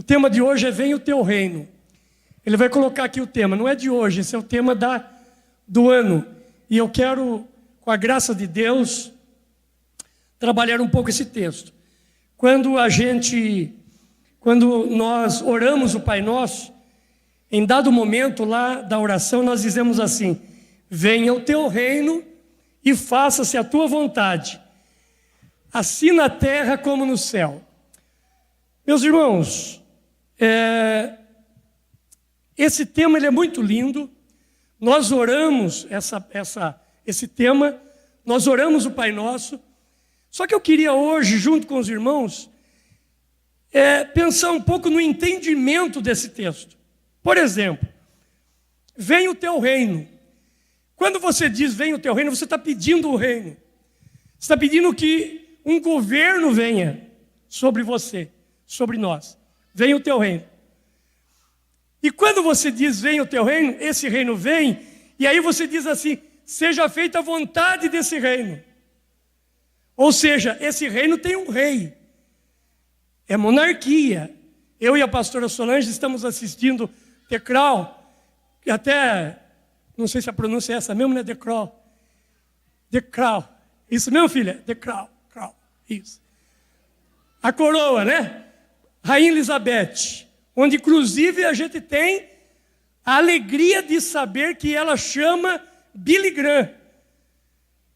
tema de hoje é Venha o Teu Reino. Ele vai colocar aqui o tema, não é de hoje, esse é o tema do ano. E eu quero, com a graça de Deus, trabalhar um pouco esse texto. Quando nós oramos o Pai Nosso, em dado momento lá da oração nós dizemos assim: venha o Teu reino e faça-se a Tua vontade, assim na terra como no céu. Meus irmãos, esse tema ele é muito lindo. Nós oramos esse tema, nós oramos o Pai Nosso. Só que eu queria hoje, junto com os irmãos, pensar um pouco no entendimento desse texto. Por exemplo, venha o Teu reino. Quando você diz venha o Teu reino, você está pedindo o reino. Você está pedindo que um governo venha sobre você, sobre nós. Venha o Teu reino. E quando você diz venha o Teu reino, esse reino vem, e aí você diz assim: seja feita a vontade desse reino. Ou seja, esse reino tem um rei. É monarquia. Eu e a pastora Solange estamos assistindo The Crown, que até, não sei se a pronúncia é essa mesmo, né? The Crown. The Crown. Isso mesmo, filha? The Crown. Crown. Isso. A coroa, né? Rainha Elizabeth. Onde, inclusive, a gente tem a alegria de saber que ela chama Billy Graham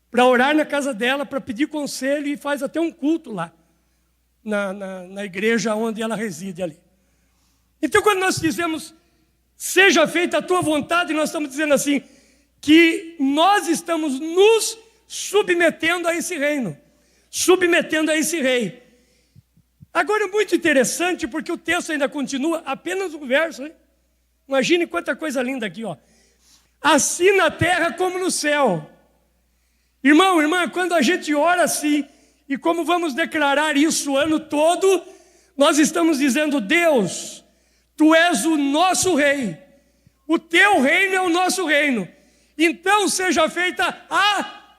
para orar na casa dela, para pedir conselho, e faz até um culto lá, na igreja onde ela reside ali. Então, quando nós dizemos, seja feita a Tua vontade, nós estamos dizendo assim, que nós estamos nos submetendo a esse reino, submetendo a esse rei. Agora é muito interessante, porque o texto ainda continua, apenas um verso, hein? Imagine quanta coisa linda aqui, ó. Assim na terra como no céu. Irmão, irmã, quando a gente ora assim, e como vamos declarar isso o ano todo, nós estamos dizendo: Deus, Tu és o nosso rei, o Teu reino é o nosso reino, então seja feita a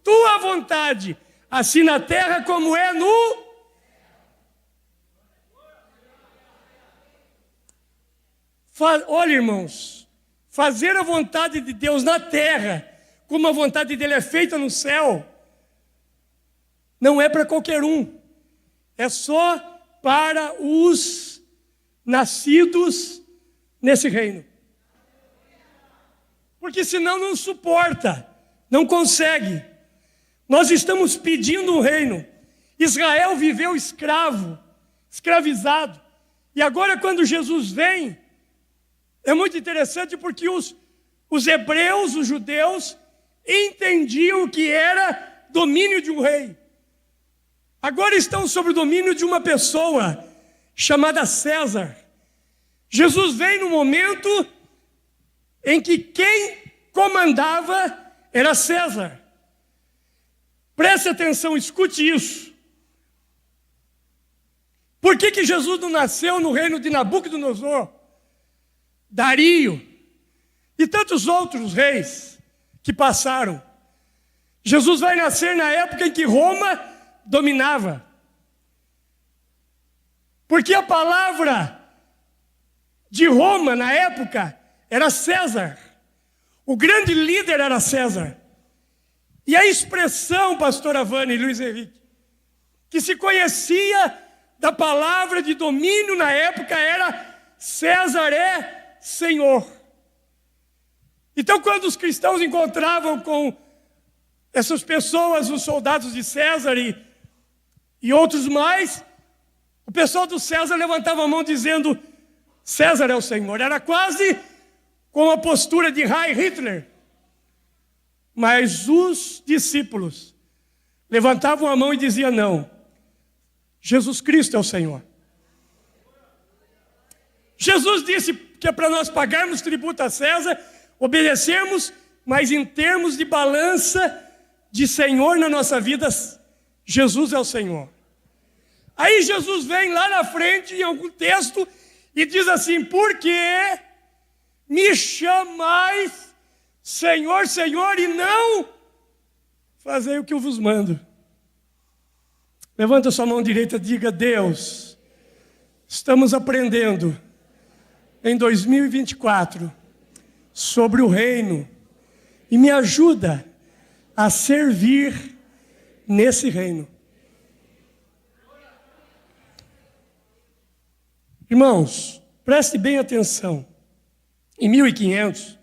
Tua vontade, assim na terra como é no... Olha, irmãos, fazer a vontade de Deus na terra, como a vontade dele é feita no céu, não é para qualquer um, é só para os nascidos nesse reino. Porque senão não suporta, não consegue. Nós estamos pedindo um reino. Israel viveu escravizado, e agora quando Jesus vem, é muito interessante porque os hebreus, os judeus, entendiam o que era domínio de um rei. Agora estão sob o domínio de uma pessoa chamada César. Jesus vem no momento em que quem comandava era César. Preste atenção, escute isso. Por que Jesus não nasceu no reino de Nabucodonosor, Dario e tantos outros reis que passaram? Jesus vai nascer na época em que Roma dominava. Porque a palavra de Roma na época era César. O grande líder era César. E a expressão, pastor Avani e Luiz Henrique, que se conhecia da palavra de domínio na época era: César é Senhor. Então, quando os cristãos encontravam com essas pessoas, os soldados de César e outros mais, o pessoal do César levantava a mão dizendo: César é o Senhor. Era quase com a postura de Heil Hitler. Mas os discípulos levantavam a mão e diziam: não, Jesus Cristo é o Senhor. Jesus disse que é para nós pagarmos tributo a César, obedecermos, mas em termos de balança de Senhor na nossa vida, Jesus é o Senhor. Aí Jesus vem lá na frente, em algum texto, e diz assim: por que me chamais Senhor, Senhor, e não fazei o que eu vos mando? Levanta sua mão direita e diga: Deus, Estamos aprendendo em 2024 sobre o reino e me ajuda a servir nesse reino. Irmãos, preste bem atenção. Em 1500,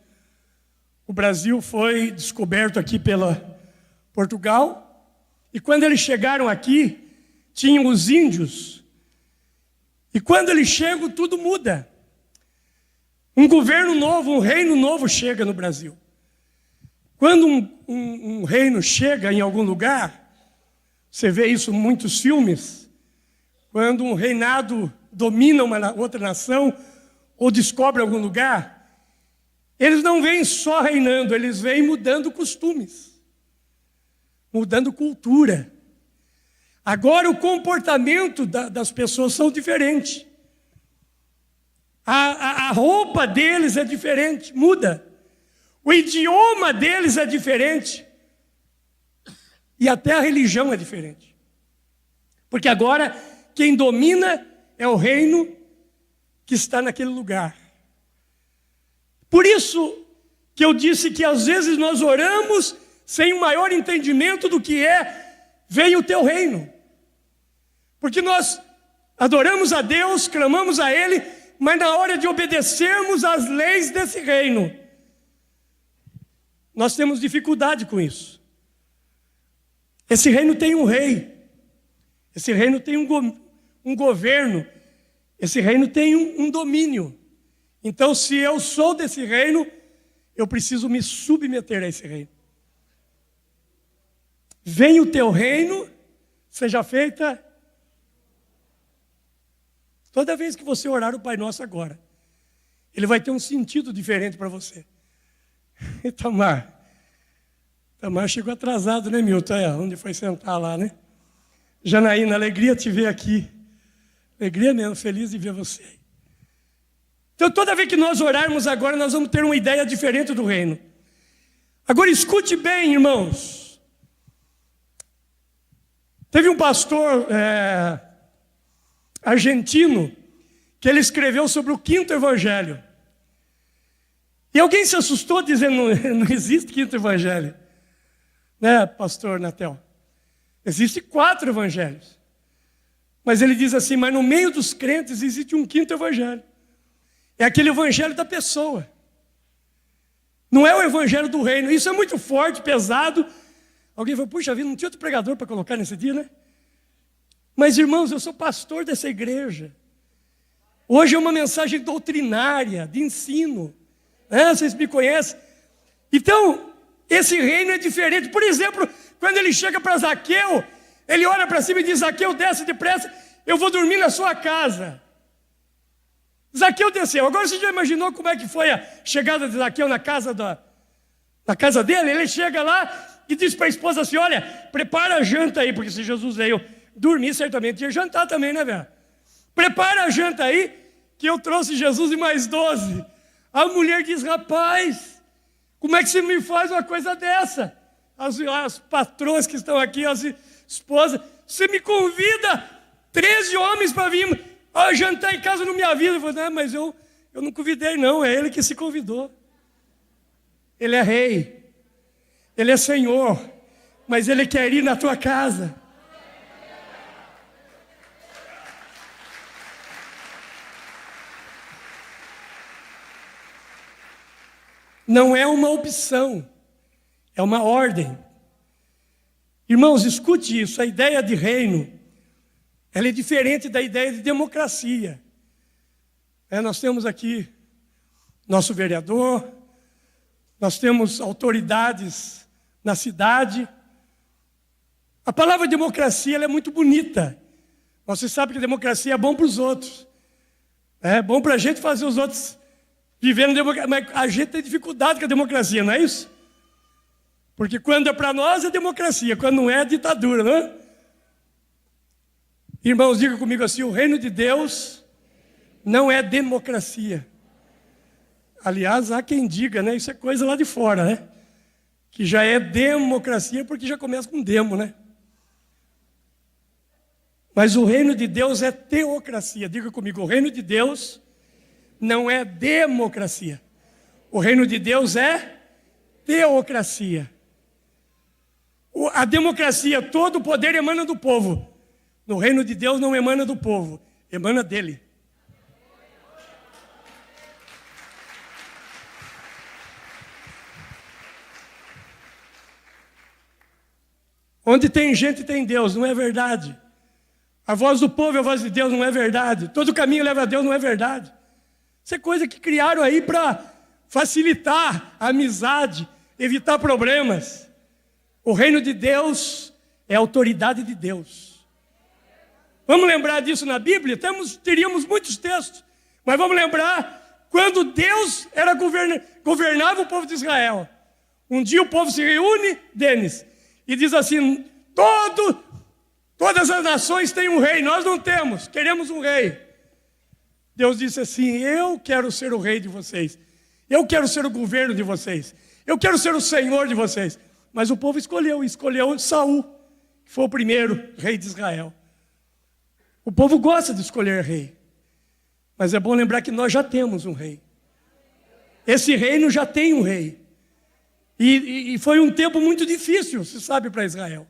o Brasil foi descoberto aqui pela Portugal, e quando eles chegaram aqui, tinham os índios. E quando eles chegam, tudo muda. Um governo novo, um reino novo chega no Brasil. Quando um reino chega em algum lugar, você vê isso em muitos filmes, quando um reinado domina uma outra nação ou descobre algum lugar, eles não vêm só reinando, eles vêm mudando costumes, mudando cultura. Agora o comportamento das pessoas são diferentes. A roupa deles é diferente, muda. O idioma deles é diferente. E até a religião é diferente. Porque agora quem domina é o reino que está naquele lugar. Por isso que eu disse que às vezes nós oramos sem um maior entendimento do que venha o teu reino. Porque nós adoramos a Deus, clamamos a Ele, mas na hora de obedecermos às leis desse reino, nós temos dificuldade com isso. Esse reino tem um rei, esse reino tem um governo, esse reino tem um domínio. Então, se eu sou desse reino, eu preciso me submeter a esse reino. Venha o teu reino, seja feita. Toda vez que você orar o Pai Nosso agora, ele vai ter um sentido diferente para você. E Tamar chegou atrasado, né, Milton? Onde foi sentar lá, né? Janaína, alegria te ver aqui. Alegria mesmo, feliz de ver você. Então, toda vez que nós orarmos agora, nós vamos ter uma ideia diferente do reino. Agora, escute bem, irmãos. Teve um pastor argentino que ele escreveu sobre o quinto evangelho. E alguém se assustou dizendo, não existe quinto evangelho. Né, pastor Natel? Existem 4 evangelhos. Mas ele diz assim, mas no meio dos crentes existe um quinto evangelho. É aquele evangelho da pessoa. Não é o evangelho do reino. Isso é muito forte, pesado. Alguém falou, puxa vida, não tinha outro pregador para colocar nesse dia, né? Mas, irmãos, eu sou pastor dessa igreja. Hoje é uma mensagem doutrinária, de ensino. Vocês me conhecem. Então, esse reino é diferente. Por exemplo, quando ele chega para Zaqueu, ele olha para cima e diz, Zaqueu, desce depressa, eu vou dormir na sua casa. Zaqueu desceu. Agora você já imaginou como é que foi a chegada de Zaqueu na casa dele? Ele chega lá e diz para a esposa assim, olha, prepara a janta aí, porque se Jesus veio dormir, certamente ia jantar também, né, velho? Prepara a janta aí, que eu trouxe Jesus e mais 12. A mulher diz, rapaz, como é que você me faz uma coisa dessa? As patroas que estão aqui, as esposas, você me convida 13 homens para vir jantar em casa, não me avisa. Eu falei, mas eu não convidei não, é ele que se convidou. Ele é rei, ele é senhor, mas ele quer ir na tua casa. Não é uma opção, é uma ordem. Irmãos, escute isso, a ideia de reino, ela é diferente da ideia de democracia. Nós temos aqui nosso vereador, nós temos autoridades na cidade. A palavra democracia ela é muito bonita. Você sabe que a democracia é bom para os outros. É bom para a gente fazer os outros vivendo democracia. Mas a gente tem dificuldade com a democracia, não é isso? Porque quando é para nós é democracia, quando não é ditadura, não é? Irmãos, diga comigo assim, o reino de Deus não é democracia. Aliás, há quem diga, né? Isso é coisa lá de fora, né? Que já é democracia porque já começa com demo, né? Mas o reino de Deus é teocracia. Diga comigo, o reino de Deus não é democracia. O reino de Deus é teocracia. A democracia, todo o poder emana do povo. No reino de Deus não emana do povo, emana dele. Onde tem gente tem Deus, não é verdade? A voz do povo é a voz de Deus, não é verdade? Todo caminho leva a Deus, não é verdade? Isso é coisa que criaram aí para facilitar a amizade, evitar problemas. O reino de Deus é a autoridade de Deus. Vamos lembrar disso na Bíblia? Teríamos muitos textos, mas vamos lembrar quando Deus governava o povo de Israel. Um dia o povo se reúne, Denis, e diz assim, todas as nações têm um rei, nós não temos, queremos um rei. Deus disse assim, eu quero ser o rei de vocês, eu quero ser o governo de vocês, eu quero ser o senhor de vocês. Mas o povo escolheu Saul, que foi o primeiro rei de Israel. O povo gosta de escolher rei, mas é bom lembrar que nós já temos um rei. Esse reino já tem um rei. E foi um tempo muito difícil, se sabe, para Israel.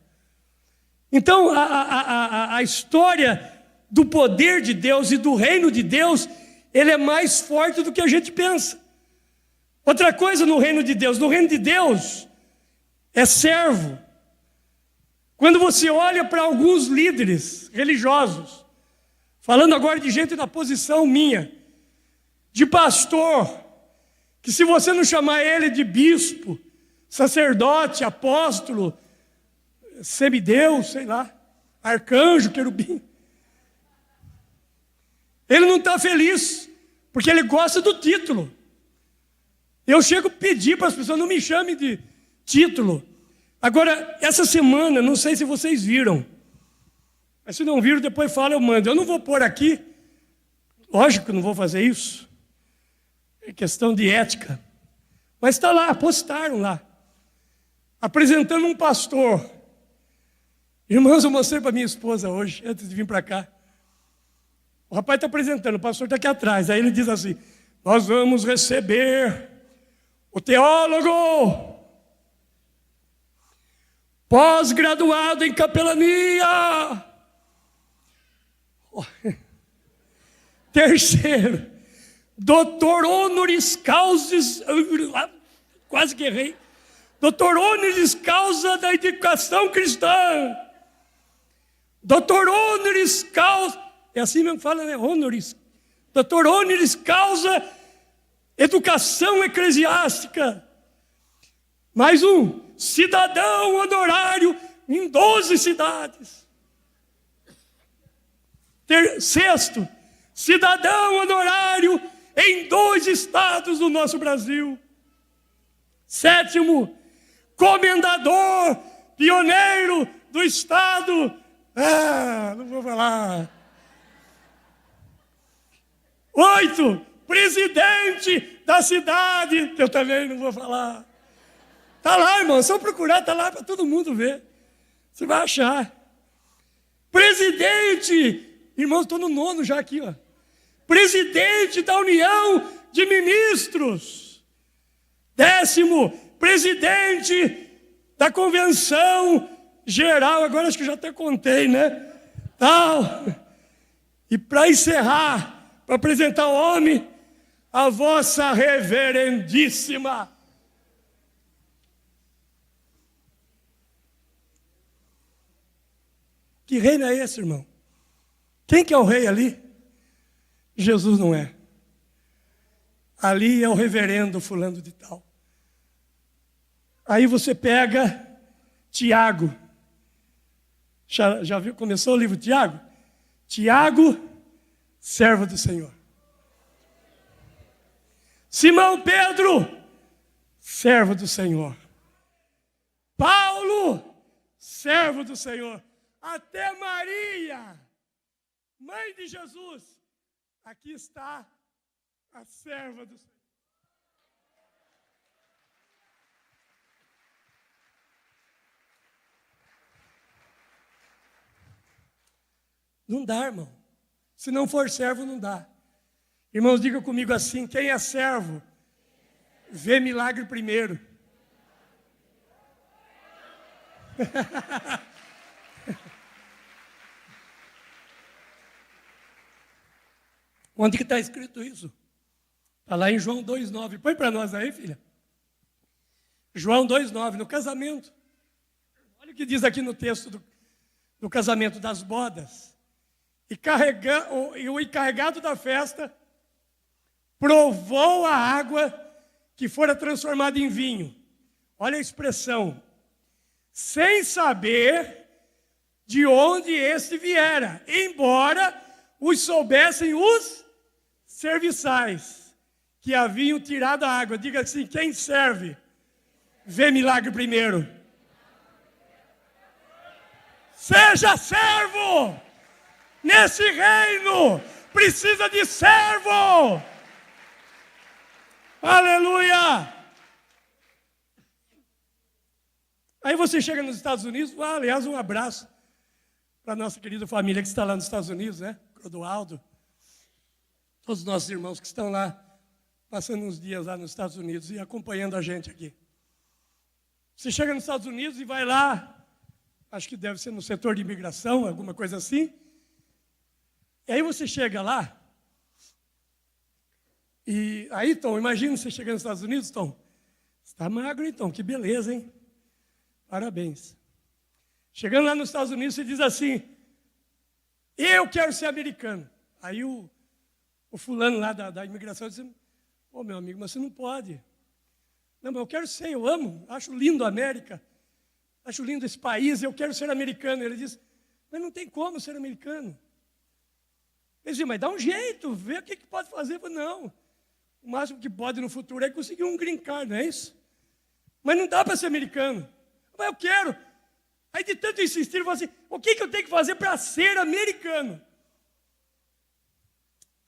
Então, a história do poder de Deus e do reino de Deus, ele é mais forte do que a gente pensa. Outra coisa no reino de Deus é servo. Quando você olha para alguns líderes religiosos, falando agora de gente na posição minha, de pastor, que se você não chamar ele de bispo, sacerdote, apóstolo, semideus, sei lá, arcanjo, querubim, ele não está feliz, porque ele gosta do título. Eu chego a pedir para as pessoas, não me chamem de título. Agora, essa semana, não sei se vocês viram, mas se não viram, depois fala, eu mando. Eu não vou pôr aqui, lógico que não vou fazer isso, é questão de ética. Mas está lá, postaram lá, apresentando um pastor. Irmãos, eu mostrei para minha esposa hoje, antes de vir para cá. O rapaz está apresentando, o pastor está aqui atrás. Aí ele diz assim, nós vamos receber o teólogo pós-graduado em capelania. Terceiro, doutor honoris causa, quase que errei, doutor honoris causa da educação cristã. Doutor honoris causa, é assim mesmo que fala, né? Honoris. Doutor honoris causa educação eclesiástica. Mais um, cidadão honorário em 12 cidades. Sexto, cidadão honorário em 2 estados do nosso Brasil. Sétimo, comendador, pioneiro do estado. Não vou falar. 8, presidente da cidade. Eu também não vou falar. Está lá, irmão, só procurar, está lá para todo mundo ver. Você vai achar. Presidente, irmãos, estou no 9º já aqui, ó. Presidente da União de Ministros. 10º, presidente da Convenção Geral. Agora acho que já até contei, né? Tal. E para encerrar, para apresentar o homem, a vossa reverendíssima. Que reino é esse, irmão? Quem que é o rei ali? Jesus não é. Ali é o reverendo fulano de tal. Aí você pega Tiago. Já viu? Começou o livro Tiago? Tiago, servo do Senhor. Simão Pedro, servo do Senhor. Paulo, servo do Senhor. Até Maria, mãe de Jesus, aqui está a serva do Senhor. Não dá, irmão. Se não for servo, não dá. Irmãos, diga comigo assim: quem é servo, vê milagre primeiro. Onde que está escrito isso? Está lá em João 2,9. Põe para nós aí, filha. João 2,9, no casamento. Olha o que diz aqui no texto do casamento das bodas. E o encarregado da festa provou a água que fora transformada em vinho. Olha a expressão. Sem saber de onde este viera, embora os soubessem os serviçais que haviam tirado a água. Diga assim: quem serve, vê milagre primeiro. Seja servo! Nesse reino precisa de servo! Aleluia! Aí você chega nos Estados Unidos, aliás, um abraço para a nossa querida família que está lá nos Estados Unidos, né? Clodoaldo, todos os nossos irmãos que estão lá, passando uns dias lá nos Estados Unidos e acompanhando a gente aqui. Você chega nos Estados Unidos e vai lá, acho que deve ser no setor de imigração, alguma coisa assim. E aí você chega lá, e aí, Tom, imagina você chegando nos Estados Unidos, Tom. Você está magro, então, que beleza, hein? Parabéns. Chegando lá nos Estados Unidos, você diz assim: eu quero ser americano. Aí o fulano lá da imigração diz: ô, meu amigo, mas você não pode. Não, mas eu quero ser, eu amo, acho lindo a América, acho lindo esse país, eu quero ser americano. Ele diz: mas não tem como ser americano. Ele diz: mas dá um jeito, vê o que pode fazer. Eu falo: não, o máximo que pode no futuro é conseguir um green card, não é isso? Mas não dá para ser americano. Mas eu quero. Aí de tanto insistir, eu falo assim: o que eu tenho que fazer para ser americano?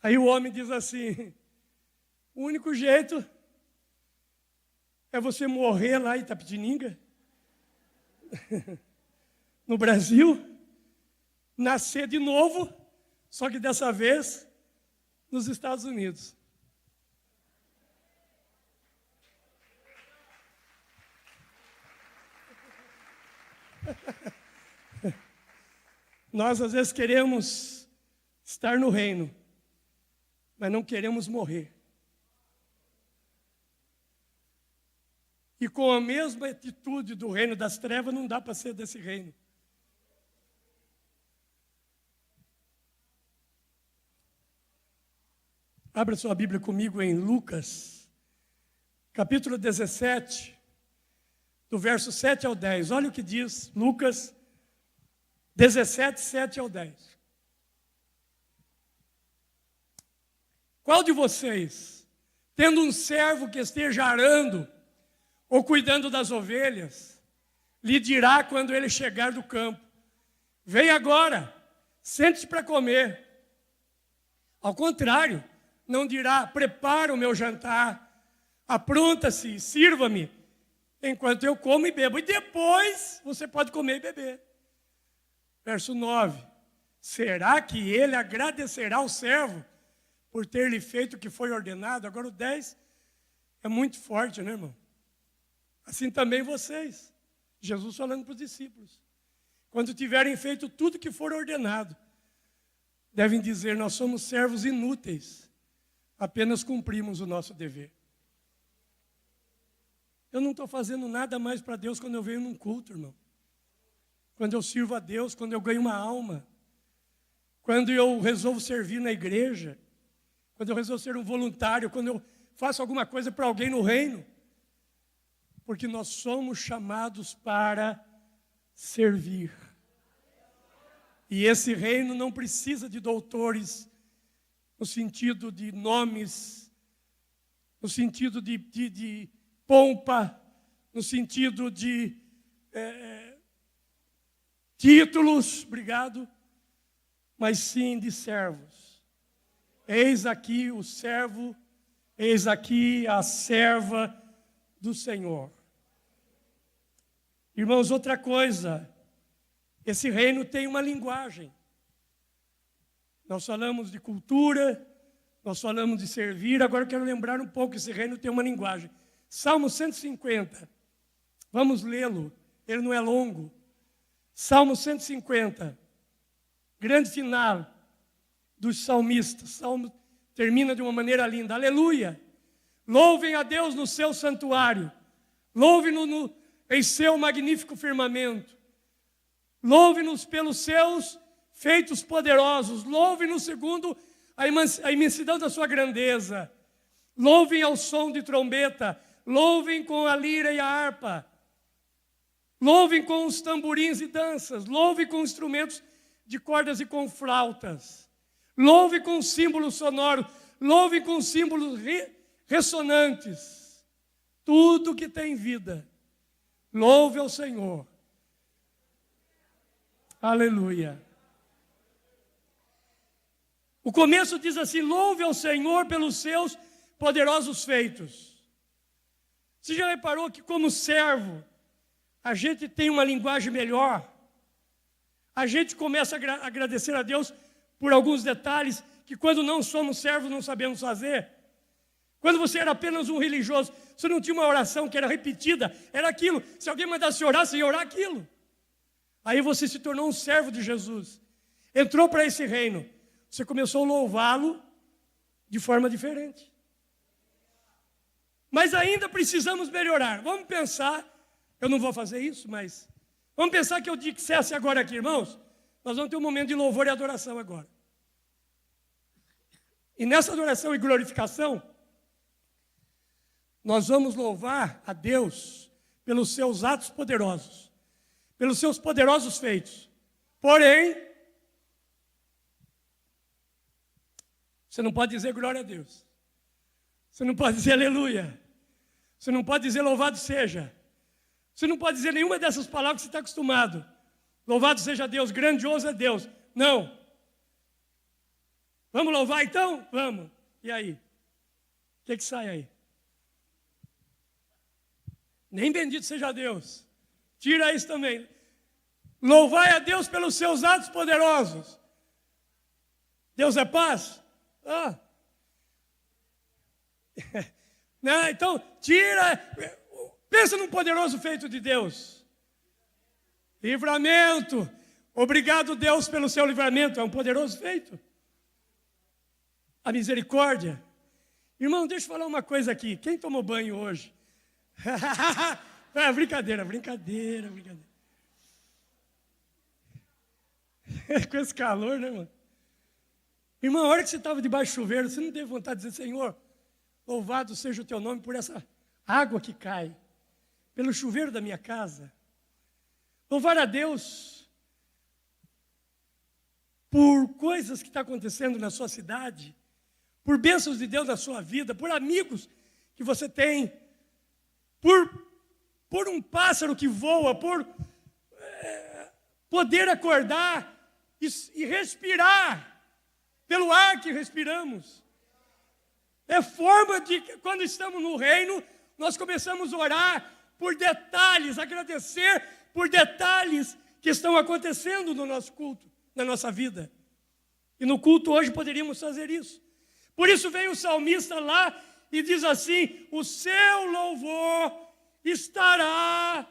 Aí o homem diz assim: o único jeito é você morrer lá em Itapetininga, no Brasil, nascer de novo, só que dessa vez nos Estados Unidos. Nós às vezes queremos estar no reino, mas não queremos morrer. E com a mesma atitude do reino das trevas, não dá para ser desse reino. Abra sua Bíblia comigo em Lucas, capítulo 17, do verso 7 ao 10. Olha o que diz Lucas 17, 7 ao 10. Qual de vocês, tendo um servo que esteja arando ou cuidando das ovelhas, lhe dirá quando ele chegar do campo: vem agora, sente-se para comer? Ao contrário, não dirá: prepara o meu jantar, apronta-se, sirva-me, enquanto eu como e bebo, e depois você pode comer e beber. Verso 9: será que ele agradecerá ao servo por ter lhe feito o que foi ordenado? Agora o 10 é muito forte, né, irmão? Assim também vocês, Jesus falando para os discípulos, quando tiverem feito tudo que for ordenado, devem dizer: nós somos servos inúteis, apenas cumprimos o nosso dever. Eu não estou fazendo nada mais para Deus quando eu venho num culto, irmão. Quando eu sirvo a Deus, quando eu ganho uma alma, quando eu resolvo servir na igreja, quando eu resolvo ser um voluntário, quando eu faço alguma coisa para alguém no reino. Porque nós somos chamados para servir. E esse reino não precisa de doutores, no sentido de nomes, no sentido de pompa, no sentido de títulos, obrigado, mas sim de servos. Eis aqui o servo, eis aqui a serva do Senhor. Irmãos, outra coisa, esse reino tem uma linguagem. nós falamos de cultura, nós falamos de servir. Agora eu quero lembrar um pouco, esse reino tem uma linguagem. Salmo 150, vamos lê-lo, ele não é longo. Salmo 150, grande final dos salmistas. Salmo termina de uma maneira linda. Aleluia! Louvem a Deus no seu santuário. Louvem-no em seu magnífico firmamento. Louve-nos pelos seus feitos poderosos. Louve-nos segundo a imensidão da sua grandeza. Louvem ao som de trombeta. Louvem com a lira e a harpa. Louvem com os tamborins e danças. Louvem com instrumentos de cordas e com flautas. Louvem com símbolos sonoros. Louvem com símbolos ressonantes. Tudo que tem vida. Louve ao Senhor. Aleluia. O começo diz assim: louve ao Senhor pelos seus poderosos feitos. Você já reparou que como servo, a gente tem uma linguagem melhor? A gente começa a agradecer a Deus por alguns detalhes que quando não somos servos não sabemos fazer. Quando você era apenas um religioso, você não tinha uma oração que era repetida, era aquilo. Se alguém mandasse orar, você ia orar aquilo. Aí você se tornou um servo de Jesus. Entrou para esse reino. Você começou a louvá-lo de forma diferente. Mas ainda precisamos melhorar. Vamos pensar, eu não vou fazer isso, mas vamos pensar que eu dissesse agora aqui, irmãos, nós vamos ter um momento de louvor e adoração agora. E nessa adoração e glorificação, nós vamos louvar a Deus pelos seus atos poderosos, pelos seus poderosos feitos. Porém, você não pode dizer glória a Deus. Você não pode dizer aleluia. Você não pode dizer louvado seja. Você não pode dizer nenhuma dessas palavras que você está acostumado. Louvado seja Deus, grandioso é Deus. Não. Vamos louvar então? Vamos. E aí? O que sai aí? Nem bendito seja Deus. Tira isso também. Louvai a Deus pelos seus atos poderosos. Deus é paz? Não, então, tira. Pensa num poderoso feito de Deus. Livramento. Obrigado, Deus, pelo seu livramento. É um poderoso feito. A misericórdia. Irmão, deixa eu falar uma coisa aqui. Quem tomou banho hoje? Brincadeira. Com esse calor, né, mano? Irmão, a hora que você estava debaixo do chuveiro, você não teve vontade de dizer: Senhor, louvado seja o teu nome por essa água que cai, pelo chuveiro da minha casa. Louvar a Deus por coisas que estão acontecendo na sua cidade, por bênçãos de Deus na sua vida, por amigos que você tem, por um pássaro que voa, por poder acordar e respirar pelo ar que respiramos. É forma de que, quando estamos no reino, nós começamos a orar por detalhes, agradecer por detalhes que estão acontecendo no nosso culto, na nossa vida. E no culto hoje poderíamos fazer isso. Por isso vem o salmista lá e diz assim: o seu louvor estará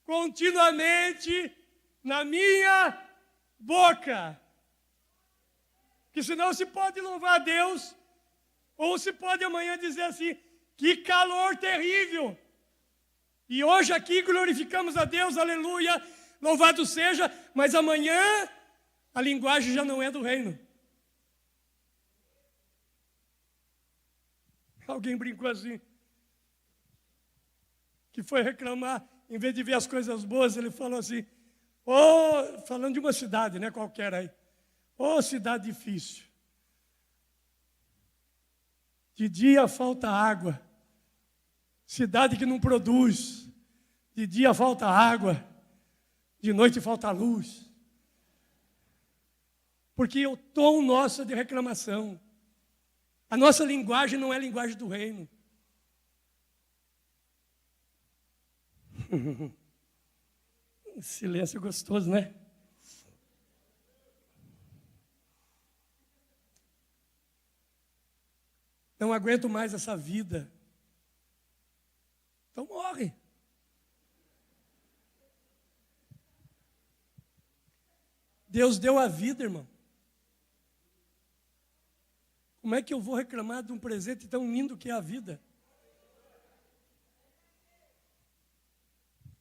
continuamente na minha boca. Que senão se pode louvar a Deus, ou se pode amanhã dizer assim: que calor terrível. E hoje aqui glorificamos a Deus, aleluia, louvado seja, mas amanhã a linguagem já não é do reino. Alguém brincou assim, que foi reclamar, em vez de ver as coisas boas, ele falou assim: falando de uma cidade, né, qualquer aí. Cidade difícil. De dia falta água. Cidade que não produz. De dia falta água. De noite falta luz. Porque o tom nosso é de reclamação. A nossa linguagem não é a linguagem do reino. Silêncio gostoso, né? Não aguento mais essa vida. Então morre. Deus deu a vida, irmão. Como é que eu vou reclamar de um presente tão lindo que é a vida?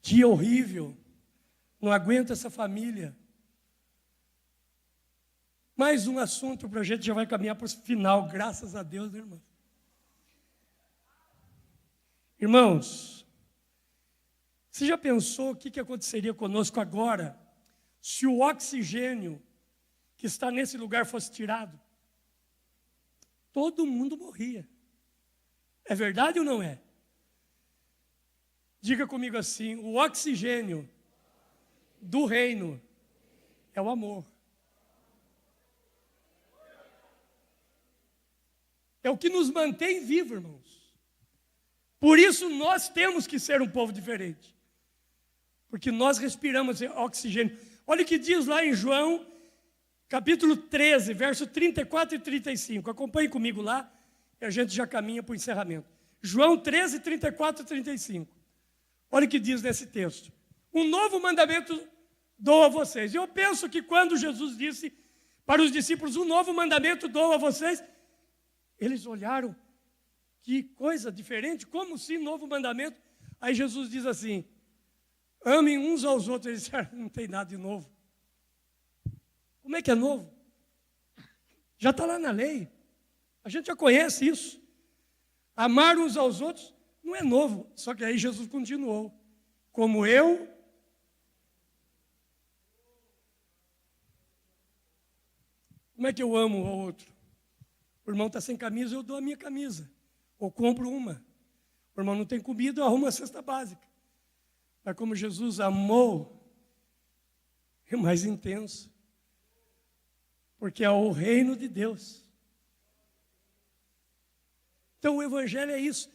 Que horrível. Não aguento essa família. Mais um assunto para a gente já vai caminhar para o final, graças a Deus, né, irmão? Irmãos, você já pensou o que aconteceria conosco agora se o oxigênio que está nesse lugar fosse tirado? Todo mundo morria. É verdade ou não é? Diga comigo assim: o oxigênio do reino é o amor. É o que nos mantém vivos, irmãos. Por isso nós temos que ser um povo diferente. Porque nós respiramos oxigênio. Olha o que diz lá em João, capítulo 13, verso 34 e 35. Acompanhe comigo lá e a gente já caminha para o encerramento. João 13, 34 e 35. Olha o que diz nesse texto. Um novo mandamento dou a vocês. Eu penso que quando Jesus disse para os discípulos, um novo mandamento dou a vocês, eles olharam, que coisa diferente, como assim, novo mandamento? Aí Jesus diz assim, amem uns aos outros. Eles disseram, não tem nada de novo. Como é que é novo? Já está lá na lei. A gente já conhece isso. Amar uns aos outros não é novo. Só que aí Jesus continuou. Como eu... Como é que eu amo o outro? O irmão está sem camisa, eu dou a minha camisa. Ou compro uma. O irmão não tem comida, eu arrumo a cesta básica. Mas como Jesus amou, é mais intenso. Porque é o reino de Deus. Então o evangelho é isso.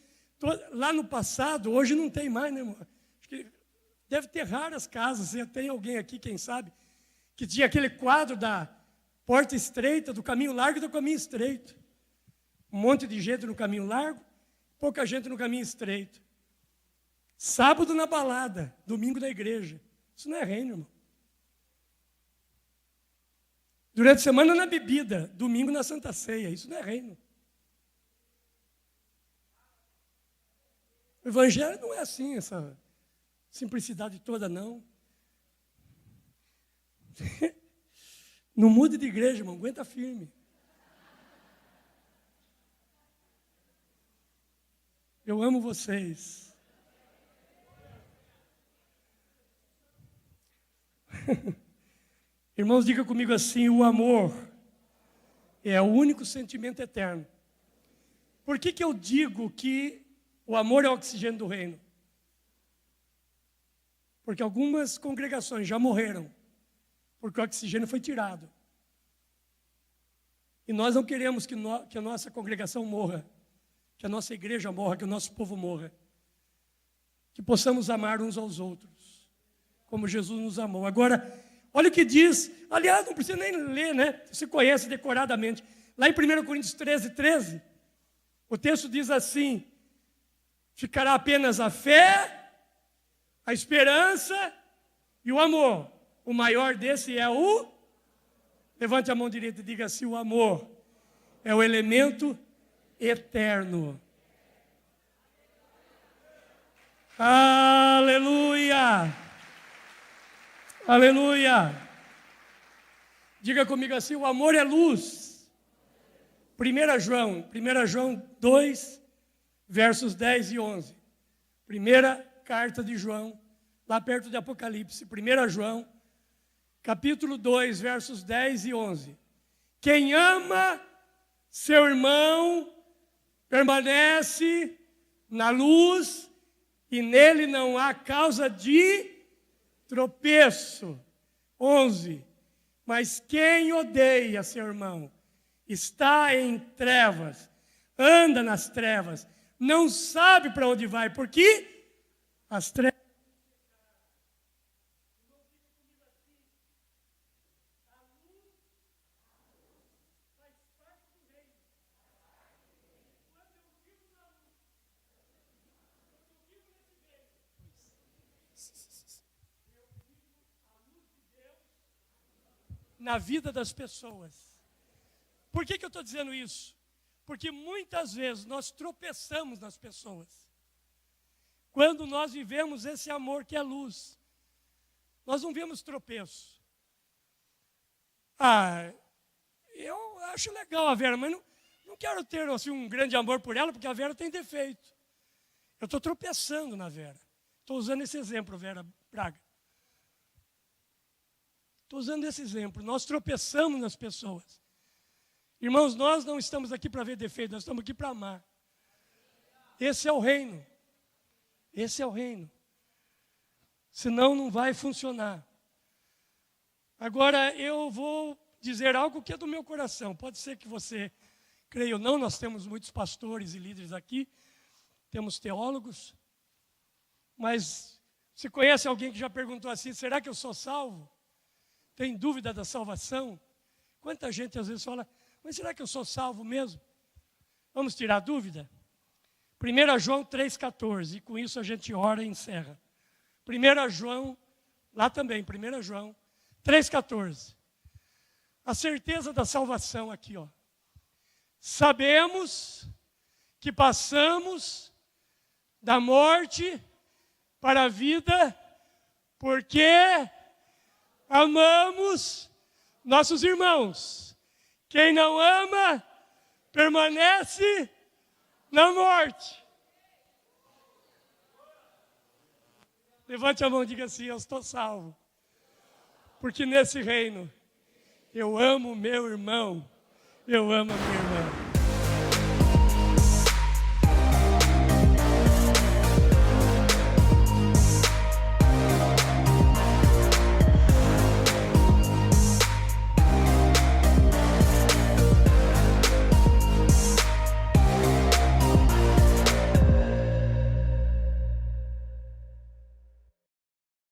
Lá no passado, hoje não tem mais, né, irmão? Acho que deve ter raras casas. Tem alguém aqui, quem sabe, que tinha aquele quadro da porta estreita, do caminho largo e do caminho estreito. Um monte de gente no caminho largo, pouca gente no caminho estreito. Sábado na balada, domingo na igreja. Isso não é reino, irmão. Durante a semana na bebida, domingo na Santa Ceia. Isso não é reino. O evangelho não é assim, essa simplicidade toda, não. Não mude de igreja, irmão, aguenta firme. Eu amo vocês. Irmãos, diga comigo assim, o amor é o único sentimento eterno. Por que eu digo que o amor é o oxigênio do reino? Porque algumas congregações já morreram, porque o oxigênio foi tirado. E nós não queremos que a nossa congregação morra, que a nossa igreja morra, que o nosso povo morra. Que possamos amar uns aos outros, como Jesus nos amou. Agora, olha o que diz, aliás, não precisa nem ler, né? Você conhece decoradamente. Lá em 1 Coríntios 13, 13, o texto diz assim, ficará apenas a fé, a esperança e o amor. O maior desse é o... Levante a mão direita e diga assim, o amor é o elemento eterno. Aleluia! Aleluia! Diga comigo assim, o amor é luz. 1 João 2, versos 10 e 11. Primeira carta de João, lá perto de Apocalipse. 1 João, capítulo 2, versos 10 e 11. Quem ama seu irmão permanece na luz e nele não há causa de tropeço. 11. Mas quem odeia seu irmão está em trevas, anda nas trevas, não sabe para onde vai, porque as trevas... na vida das pessoas. Por que eu estou dizendo isso? Porque muitas vezes nós tropeçamos nas pessoas. Quando nós vivemos esse amor que é luz, nós não vemos tropeço. Eu acho legal a Vera, mas não quero ter assim, um grande amor por ela, porque a Vera tem defeito. Eu estou tropeçando na Vera. Estou usando esse exemplo, Vera Braga. Estou usando esse exemplo. Nós tropeçamos nas pessoas. Irmãos, nós não estamos aqui para ver defeito, nós estamos aqui para amar. Esse é o reino. Esse é o reino. Senão não vai funcionar. Agora eu vou dizer algo que é do meu coração. Pode ser que você creia ou não, nós temos muitos pastores e líderes aqui, temos teólogos, mas você conhece alguém que já perguntou assim, será que eu sou salvo? Tem dúvida da salvação? Quanta gente às vezes fala, mas será que eu sou salvo mesmo? Vamos tirar a dúvida? 1 João 3,14, e com isso a gente ora e encerra. 1 João, lá também, 1 João 3,14. A certeza da salvação aqui, ó. Sabemos que passamos da morte para a vida, porque amamos nossos irmãos. Quem não ama, permanece na morte. Levante a mão e diga assim, eu estou salvo. Porque nesse reino, eu amo meu irmão, eu amo a minha irmã.